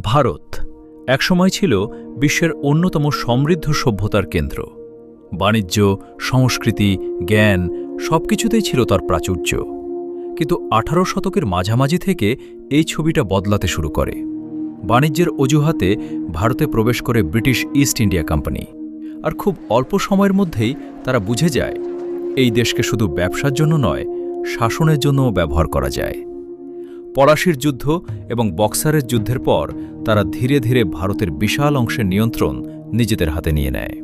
ভারত একসময় ছিল বিশ্বের অন্যতম সমৃদ্ধ সভ্যতার কেন্দ্র। বাণিজ্য, সংস্কৃতি, জ্ঞান সবকিছুতেই ছিল তার প্রাচুর্য। কিন্তু 18 শতকের মাঝামাঝি থেকে এই ছবিটা বদলাতে শুরু করে। বাণিজ্যের অজুহাতে ভারতে প্রবেশ করে ব্রিটিশ ইস্ট ইন্ডিয়া কোম্পানি, আর খুব অল্প সময়ের মধ্যেই তারা বুঝে যায় এই দেশকে শুধু ব্যবসার জন্য নয়, শাসনের জন্যও ব্যবহার করা যায়। পলাশির যুদ্ধ এবং বক্সারের যুদ্ধের পর তারা ধীরে ধীরে ভারতের বিশাল অংশের নিয়ন্ত্রণ নিজেদের হাতে নিয়ে নেয়।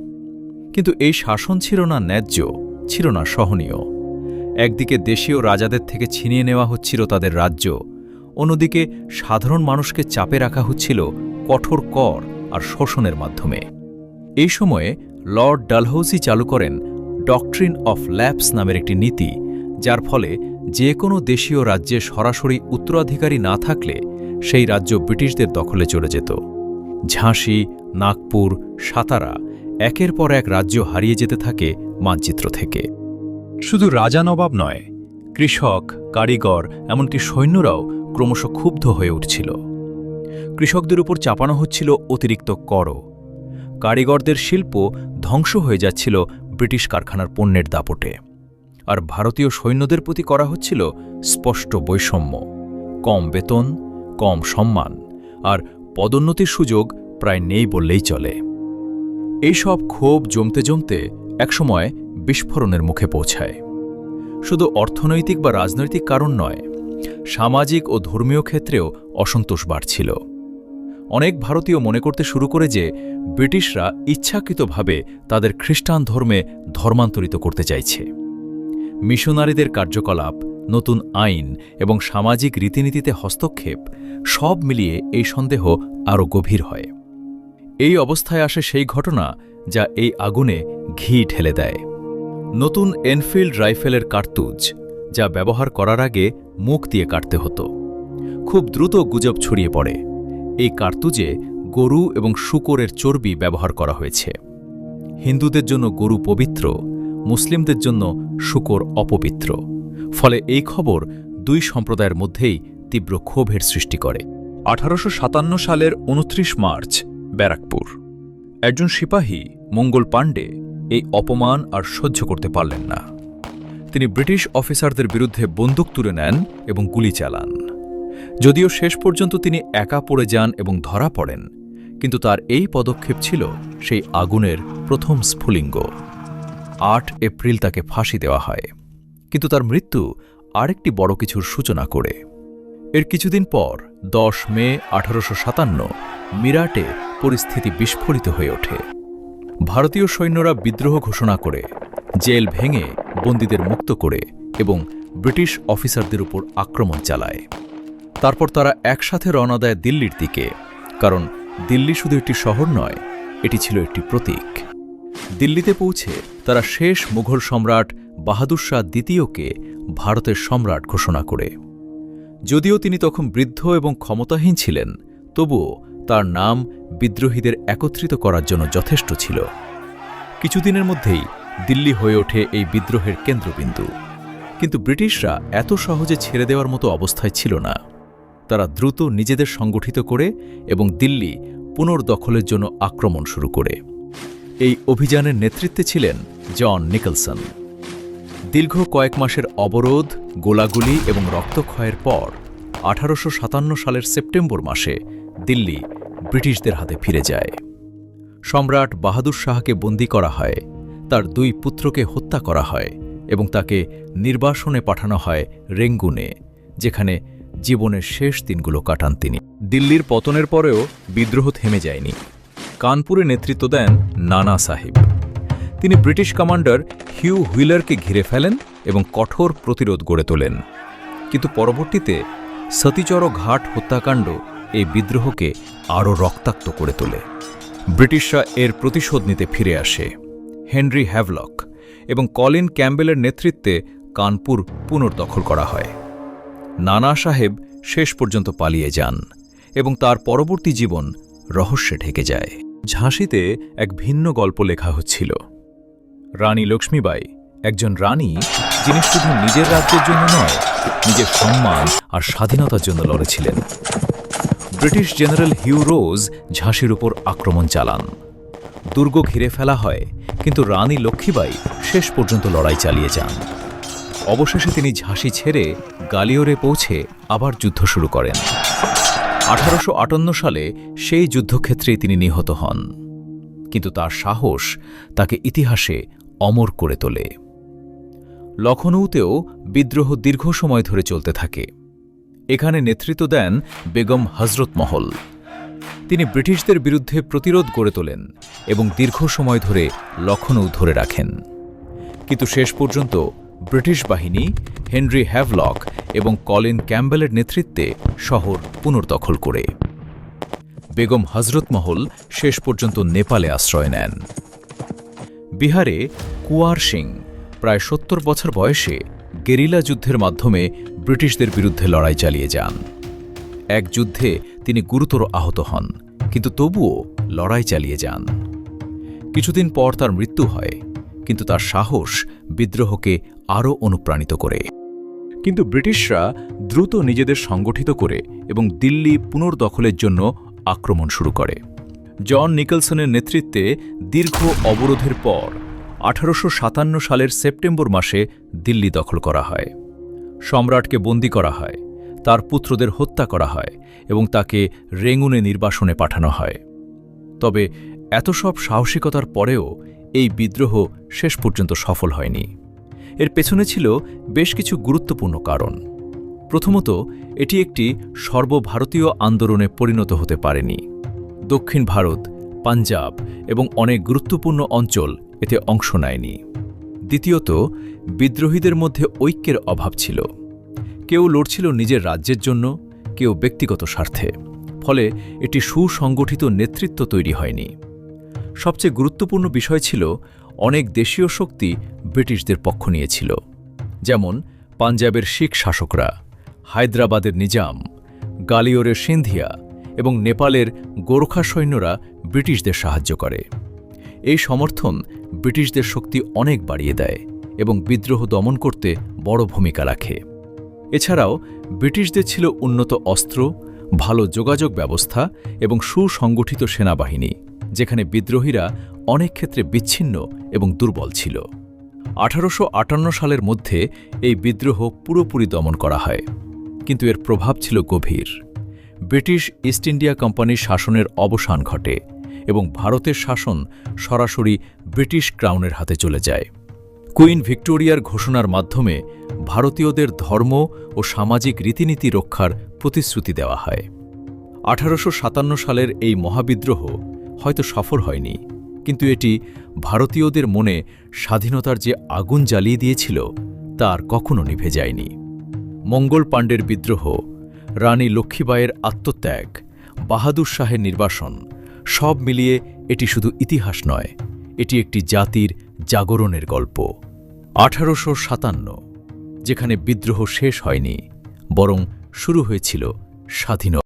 কিন্তু এই শাসন ছিল না ন্যায্য, ছিল না সহনীয়। একদিকে দেশীয় রাজাদের থেকে ছিনিয়ে নেওয়া হচ্ছিল তাদের রাজ্য, অন্যদিকে সাধারণ মানুষকে চাপে রাখা হচ্ছিল কঠোর কর আর শোষণের মাধ্যমে। এই সময়ে লর্ড ডালহৌসি চালু করেন ডক্ট্রিন অফ ল্যাপস নামের একটি নীতি, যার ফলে যে কোনো দেশীয় রাজ্যে সরাসরি উত্তরাধিকারী না থাকলে সেই রাজ্য ব্রিটিশদের দখলে চলে যেত। ঝাঁসি, নাগপুর, সাতারা একের পর এক রাজ্য হারিয়ে যেতে থাকে মানচিত্র থেকে। শুধু রাজা নবাব নয়, কৃষক, কারিগর এমনকি সৈন্যরাও ক্রমশ ক্ষুব্ধ হয়ে উঠছিল। কৃষকদের উপর চাপানো হচ্ছিল অতিরিক্ত করও। কারিগরদের শিল্প ধ্বংস হয়ে যাচ্ছিল ব্রিটিশ কারখানার পণ্যের দাপটে। আর ভারতীয় সৈন্যদের প্রতি করা হচ্ছিল স্পষ্ট বৈষম্য, কম বেতন, কম সম্মান আর পদোন্নতির সুযোগ প্রায় নেই বললেই চলে। এইসব ক্ষোভ জমতে জমতে একসময় বিস্ফোরণের মুখে পৌঁছায়। শুধু অর্থনৈতিক বা রাজনৈতিক কারণ নয়, সামাজিক ও ধর্মীয় ক্ষেত্রেও অসন্তোষ বাড়ছিল। অনেক ভারতীয় মনে করতে শুরু করে যে ব্রিটিশরা ইচ্ছাকৃতভাবে তাদের খ্রিস্টান ধর্মে ধর্মান্তরিত করতে চাইছে। মিশনারিদের কার্যকলাপ, নতুন আইন এবং সামাজিক রীতিনীতিতে হস্তক্ষেপ সব মিলিয়ে এই সন্দেহ আরও গভীর হয়। এই অবস্থায় আসে সেই ঘটনা যা এই আগুনে ঘি ঢেলে দেয়। নতুন এনফিল্ড রাইফেলের কার্তুজ, যা ব্যবহার করার আগে মুখ দিয়ে কাটতে হতো। খুব দ্রুত গুজব ছড়িয়ে পড়ে এই কার্তুজে গরু এবং শূকরের চর্বি ব্যবহার করা হয়েছে। হিন্দুদের জন্য গরু পবিত্র, মুসলিমদের জন্য শূকর অপবিত্র। ফলে এই খবর দুই সম্প্রদায়ের মধ্যেই তীব্র ক্ষোভের সৃষ্টি করে। 1857 সালের 29 মার্চ ব্যারাকপুর। একজন সিপাহী মঙ্গল পাণ্ডে এই অপমান আর সহ্য করতে পারলেন না। তিনি ব্রিটিশ অফিসারদের বিরুদ্ধে বন্দুক তুলে নেন এবং গুলি চালান। যদিও শেষ পর্যন্ত তিনি একা পড়ে যান এবং ধরা পড়েন, কিন্তু তার এই পদক্ষেপ ছিল সেই আগুনের প্রথম স্ফুলিঙ্গ। 8 এপ্রিল তাকে ফাঁসি দেওয়া হয়, কিন্তু তার মৃত্যু আরেকটি বড় কিছুর সূচনা করে। এর কিছুদিন পর 10 মে 1857 মিরাটে পরিস্থিতি বিস্ফোরিত হয়ে ওঠে। ভারতীয় সৈন্যরা বিদ্রোহ ঘোষণা করে, জেল ভেঙে বন্দীদের মুক্ত করে এবং ব্রিটিশ অফিসারদের উপর আক্রমণ চালায়। তারপর তারা একসাথে রওনা দেয় দিল্লির দিকে, কারণ দিল্লি শুধু একটি শহর নয়, এটি ছিল একটি প্রতীক। দিল্লিতে পৌঁছে তারা শেষ মুঘল সম্রাট বাহাদুর শাহ দ্বিতীয়কে ভারতের সম্রাট ঘোষণা করে। যদিও তিনি তখন বৃদ্ধ এবং ক্ষমতাহীন ছিলেন, তবুও তার নাম বিদ্রোহীদের একত্রিত করার জন্য যথেষ্ট ছিল। কিছুদিনের মধ্যেই দিল্লি হয়ে ওঠে এই বিদ্রোহের কেন্দ্রবিন্দু। কিন্তু ব্রিটিশরা এত সহজে ছেড়ে দেওয়ার মতো অবস্থায় ছিল না। তারা দ্রুত নিজেদের সংগঠিত করে এবং দিল্লি পুনর্দখলের জন্য আক্রমণ শুরু করে। এই অভিযানের নেতৃত্বে ছিলেন জন নিকলসন। দীর্ঘ কয়েক মাসের অবরোধ, গোলাগুলি এবং রক্তক্ষয়ের পর 1857 সালের সেপ্টেম্বর মাসে দিল্লি ব্রিটিশদের হাতে ফিরে যায়। সম্রাট বাহাদুর শাহকে বন্দী করা হয়, তার 2 পুত্রকে হত্যা করা হয় এবং তাকে নির্বাসনে পাঠানো হয় রেঙ্গুনে, যেখানে জীবনের শেষ দিনগুলো কাটান তিনি। দিল্লির পতনের পরেও বিদ্রোহ থেমে যায়নি। কানপুরে নেতৃত্ব দেন নানা সাহেব। তিনি ব্রিটিশ কমান্ডার হিউ হুইলারকে ঘিরে ফেলেন এবং কঠোর প্রতিরোধ গড়ে তোলেন। কিন্তু পরবর্তীতে সতীচর ঘাট হত্যাকাণ্ড এই বিদ্রোহকে আরও রক্তাক্ত করে তোলে। ব্রিটিশরা এর প্রতিশোধ নিতে ফিরে আসে। হেনরি হ্যাভলক এবং কলিন ক্যাম্বেলের নেতৃত্বে কানপুর পুনর্দখল করা হয়। নানা সাহেব শেষ পর্যন্ত পালিয়ে যান এবং তার পরবর্তী জীবন রহস্যে ঢেকে যায়। ঝাঁসিতে এক ভিন্ন গল্প লেখা হচ্ছিল। রানী লক্ষ্মীবাই, একজন রানী যিনি শুধু নিজের রাজ্যের জন্য নয়, নিজের সম্মান আর স্বাধীনতার জন্য লড়েছিলেন। ব্রিটিশ জেনারেল হিউ রোজ ঝাঁসির উপর আক্রমণ চালান। দুর্গ ঘিরে ফেলা হয়, কিন্তু রানী লক্ষ্মীবাঈ শেষ পর্যন্ত লড়াই চালিয়ে যান। অবশেষে তিনি ঝাঁসি ছেড়ে গালিওরে পৌঁছে আবার যুদ্ধ শুরু করেন। 1858 সালে সেই যুদ্ধক্ষেত্রেই তিনি নিহত হন, কিন্তু তার সাহস তাকে ইতিহাসে অমর করে তোলে। লখনৌতেও বিদ্রোহ দীর্ঘ সময় ধরে চলতে থাকে। এখানে নেতৃত্ব দেন বেগম হজরত মহল। তিনি ব্রিটিশদের বিরুদ্ধে প্রতিরোধ গড়ে তোলেন এবং দীর্ঘ সময় ধরে লখনৌ ধরে রাখেন। কিন্তু শেষ পর্যন্ত ব্রিটিশ বাহিনী হেনরি হ্যাভলক এবং কলিন ক্যাম্বেলের নেতৃত্বে শহর পুনর্দখল করে। বেগম হজরত মহল শেষ পর্যন্ত নেপালে আশ্রয় নেন। বিহারে কুয়ার সিং প্রায় 70 বছর বয়সে গেরিলা যুদ্ধের মাধ্যমে ব্রিটিশদের বিরুদ্ধে লড়াই চালিয়ে যান। এক যুদ্ধে তিনি গুরুতর আহত হন, কিন্তু তবুও লড়াই চালিয়ে যান। কিছুদিন পর তার মৃত্যু হয়, কিন্তু তার সাহস বিদ্রোহকে আরও অনুপ্রাণিত করে। কিন্তু ব্রিটিশরা দ্রুত নিজেদের সংগঠিত করে এবং দিল্লি পুনর্দখলের জন্য আক্রমণ শুরু করে। জন নিকলসনের নেতৃত্বে দীর্ঘ অবরোধের পর 1857 সালের সেপ্টেম্বর মাসে দিল্লি দখল করা হয়। সম্রাটকে বন্দী করা হয়, তার পুত্রদের হত্যা করা হয় এবং তাকে রেঙ্গুনে নির্বাসনে পাঠানো হয়। তবে এত সব সাহসিকতার পরেও এই বিদ্রোহ শেষ পর্যন্ত সফল হয়নি। এর পেছনে ছিল বেশ কিছু গুরুত্বপূর্ণ কারণ। প্রথমত, এটি একটি সর্বভারতীয় আন্দোলনে পরিণত হতে পারেনি। দক্ষিণ ভারত, পাঞ্জাব এবং অনেক গুরুত্বপূর্ণ অঞ্চল এতে অংশ নেয়নি। দ্বিতীয়ত, বিদ্রোহীদের মধ্যে ঐক্যের অভাব ছিল। কেউ লড়ছিল নিজের রাজ্যের জন্য, কেউ ব্যক্তিগত স্বার্থে। ফলে এটি সুসংগঠিত নেতৃত্ব তৈরি হয়নি। সবচেয়ে গুরুত্বপূর্ণ বিষয় ছিল অনেক দেশীয় শক্তি ব্রিটিশদের পক্ষ নিয়েছিল, যেমন পাঞ্জাবের শিখ শাসকরা, হায়দ্রাবাদের নিজাম, গালিওরের সিন্ধিয়া এবং নেপালের গোর্খা সৈন্যরা ব্রিটিশদের সাহায্য করে। এই সমর্থন ব্রিটিশদের শক্তি অনেক বাড়িয়ে দেয় এবং বিদ্রোহ দমন করতে বড় ভূমিকা রাখে। এছাড়াও ব্রিটিশদের ছিল উন্নত অস্ত্র, ভালো যোগাযোগ ব্যবস্থা এবং সুসংগঠিত সেনাবাহিনী, যেখানে বিদ্রোহীরা অনেক ক্ষেত্রে বিচ্ছিন্ন এবং দুর্বল ছিল। 1858 সালের মধ্যে এই বিদ্রোহ পুরোপুরি দমন করা হয়, কিন্তু এর প্রভাব ছিল গভীর। ব্রিটিশ ইস্ট ইন্ডিয়া কোম্পানির শাসনের অবসান ঘটে এবং ভারতের শাসন সরাসরি ব্রিটিশ ক্রাউনের হাতে চলে যায়। কুইন ভিক্টোরিয়ার ঘোষণার মাধ্যমে ভারতীয়দের ধর্ম ও সামাজিক রীতিনীতি রক্ষার প্রতিশ্রুতি দেওয়া হয়। 1857 সালের এই মহাবিদ্রোহ হয়তো সফল হয়নি, কিন্তু এটি ভারতীয়দের মনে স্বাধীনতার যে আগুন জ্বালিয়ে দিয়েছিল তা আর কখনো নিভে যায়নি। মঙ্গল পাণ্ডের বিদ্রোহ, রানী লক্ষ্মীবাঈয়ের আত্মত্যাগ, বাহাদুর শাহের নির্বাসন, সব মিলিয়ে এটি শুধু ইতিহাস নয়, এটি একটি জাতির জাগরণের গল্প। 1857, যেখানে বিদ্রোহ শেষ হয়নি, বরং শুরু হয়েছিল স্বাধীনতা।